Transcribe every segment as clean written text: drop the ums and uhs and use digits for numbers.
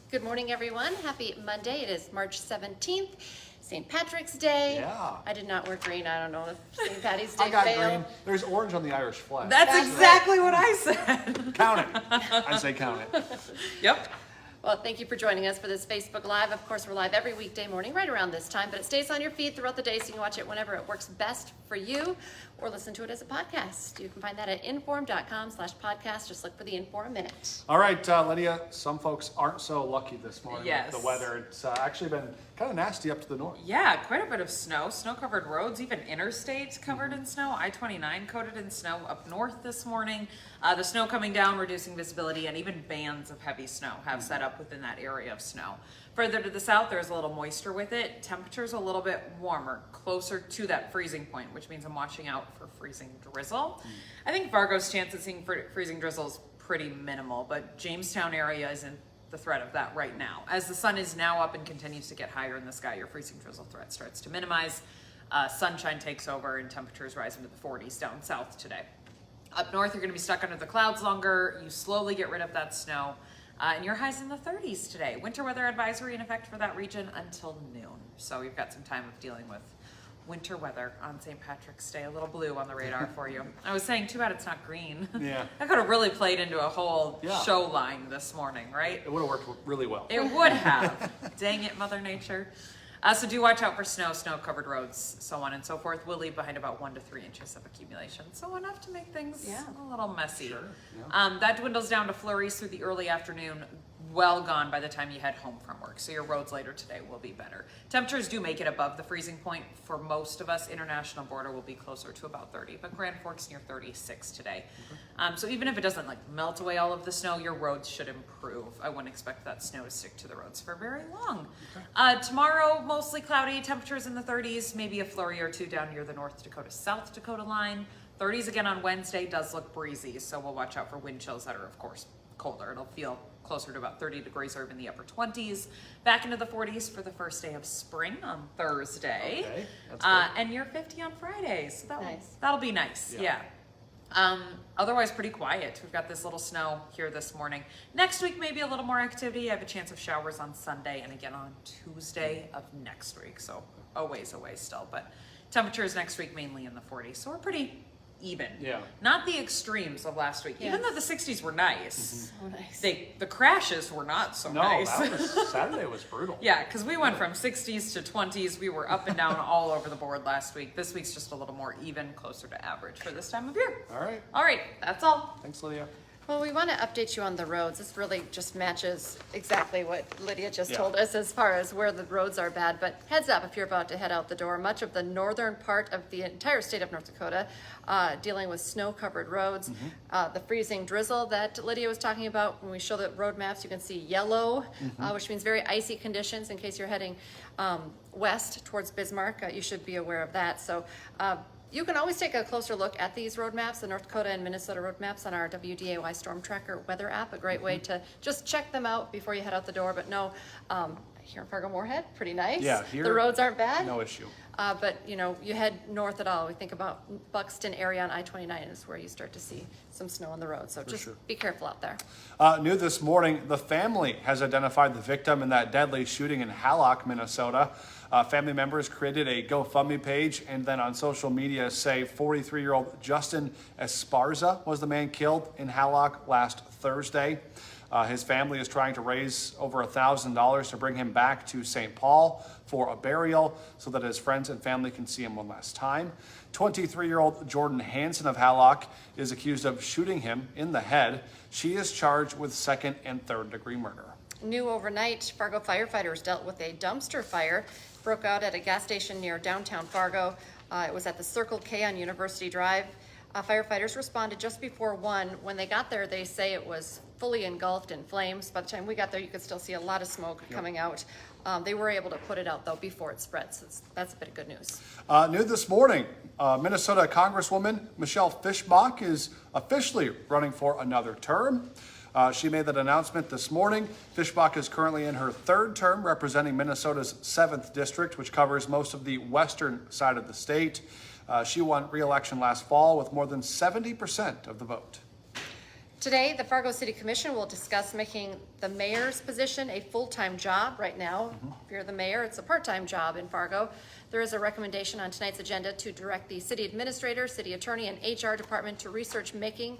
Good morning, everyone. Happy Monday. It is March 17th, St. Patrick's Day. Yeah. I did not wear green. I don't know if St. Patty's Day I got failed. green. There's orange on the Irish flag. That's exactly what I said. Count it. I say count it. Yep. Well, thank you for joining us for this Facebook Live. Of course, we're live every weekday morning right around this time, but it stays on your feed throughout the day so you can watch it whenever it works best for you or listen to it as a podcast. You can find that at inform.com/podcast. Just look for the Inform Minute. All right, Lydia, some folks aren't so lucky this morning Yes. with the weather. It's actually been kind of nasty up to the north. Yeah, quite a bit of snow. Snow-covered roads, even interstates covered in snow. I-29 coated in snow up north this morning. The snow coming down, reducing visibility, and even bands of heavy snow have set up within that area of snow. Further to the south, there's a little moisture with it. Temperatures a little bit warmer, closer to that freezing point, which means I'm watching out for freezing drizzle. I think Fargo's chance of seeing freezing drizzle is pretty minimal, but Jamestown area isn't the threat of that right now. As the sun is now up and continues to get higher in the sky, your freezing drizzle threat starts to minimize. Sunshine takes over and temperatures rise into the 40s down south today. Up north, you're going to be stuck under the clouds longer. You slowly get rid of that snow. And your high's in the 30s today. Winter weather advisory in effect for that region until noon. So you've got some time of dealing with winter weather on St. Patrick's Day. A little blue on the radar for you. I was saying, too bad it's not green. Yeah. That could have really played into a whole Yeah. show line this morning, right? It would have worked really well. It would have. Dang it, Mother Nature. So do watch out for snow-covered roads, so on and so forth. We'll leave behind about 1 to 3 inches of accumulation, so enough to make things a little messy. Sure, yeah. That dwindles down to flurries through the early afternoon, well gone by the time you head home from work, so your roads later today will be better. Temperatures do make it above the freezing point for most of us. International border will be closer to about 30, but Grand Forks near 36 today. So even if it doesn't melt away all of the snow, your roads should improve. I wouldn't expect that snow to stick to the roads for very long. Tomorrow, mostly cloudy, temperatures in the 30s, maybe a flurry or two down near the North Dakota, South Dakota line. 30s again on Wednesday, does look breezy, so we'll watch out for wind chills that are, of course, colder. It'll feel closer to about 30 degrees or in the upper 20s. Back into the 40s for the first day of spring on Thursday. Okay, that's good. And you're 50 on Friday, so Nice. that'll be nice, Yeah. Otherwise pretty quiet. We've got this little snow here this morning. Next week, maybe a little more activity. I have a chance of showers on Sunday and again on Tuesday of next week. So a ways away still, but temperatures next week mainly in the 40s. So we're pretty even. Yeah. Not the extremes of last week. Even Yes. though the 60s were nice. So nice. The crashes were not so No, nice. that was, Saturday was brutal. Yeah, because we went from 60s to 20s. We were up and down all over the board last week. This week's just a little more even, closer to average for this time of year. All right. All right, that's all. Thanks, Lydia. Well, we want to update you on the roads. This really just matches exactly what Lydia just Yeah. told us as far as where the roads are bad. But heads up if you're about to head out the door. Much of the northern part of the entire state of North Dakota dealing with snow-covered roads. The freezing drizzle that Lydia was talking about, when we show the road maps, you can see yellow, which means very icy conditions in case you're heading west towards Bismarck. You should be aware of that. So you can always take a closer look at these road maps, the North Dakota and Minnesota road maps on our WDAY Storm Tracker weather app. A great way to just check them out before you head out the door. But no, here in Fargo Moorhead, pretty nice. Yeah, here, the roads aren't bad. No issue. But you head north at all. We think about Buxton area on I-29 is where you start to see some snow on the road. So just sure. be careful out there. New this morning, the family has identified the victim in that deadly shooting in Hallock, Minnesota. Family members created a GoFundMe page and then on social media say 43-year-old Justin Esparza was the man killed in Hallock last Thursday. His family is trying to raise over $1,000 to bring him back to St. Paul for a burial so that his friends and family can see him one last time. 23-year-old Jordan Hansen of Hallock is accused of shooting him in the head. She is charged with second and third degree murder. New overnight, Fargo firefighters dealt with a dumpster fire. Broke out at a gas station near downtown Fargo. It was at the Circle K on University Drive. Firefighters responded just before 1. When they got there, they say it was fully engulfed in flames. By the time we got there, you could still see a lot of smoke coming out. They were able to put it out, though, before it spread. So that's a bit of good news. New this morning, Minnesota Congresswoman Michelle Fischbach is officially running for another term. She made that announcement this morning. Fischbach is currently in her third term representing Minnesota's 7th district, which covers most of the western side of the state. She won re-election last fall with more than 70% of the vote. Today, the Fargo City Commission will discuss making the mayor's position a full-time job. Right now, if you're the mayor, it's a part-time job in Fargo. There is a recommendation on tonight's agenda to direct the city administrator, city attorney, and HR department to research making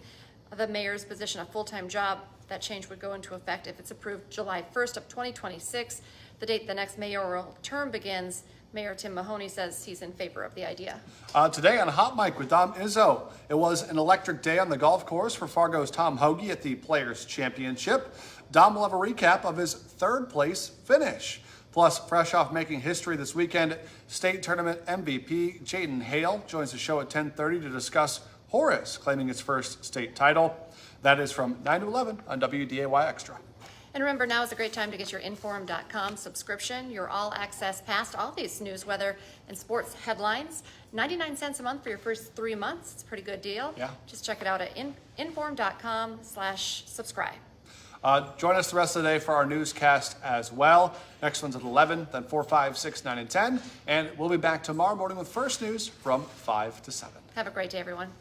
the mayor's position a full-time job. That change would go into effect if it's approved July 1st of 2026, the date the next mayoral term begins. Mayor Tim Mahoney says he's in favor of the idea. Today on Hot Mic with Dom Izzo, it was an electric day on the golf course for Fargo's Tom Hoagie at the Players Championship. Dom will have a recap of his third place finish. Plus, fresh off making history this weekend, state tournament MVP Jaden Hale joins the show at 10:30 to discuss Horace claiming its first state title. That is from 9 to 11 on WDAY Extra. And remember, now is a great time to get your Inform.com subscription, your all-access pass to all these news, weather, and sports headlines. 99 cents a month for your first 3 months. It's a pretty good deal. Yeah. Just check it out at Inform.com/subscribe. Join us the rest of the day for our newscast as well. Next one's at 11, then 4, 5, 6, 9, and 10. And we'll be back tomorrow morning with First News from 5 to 7. Have a great day, everyone.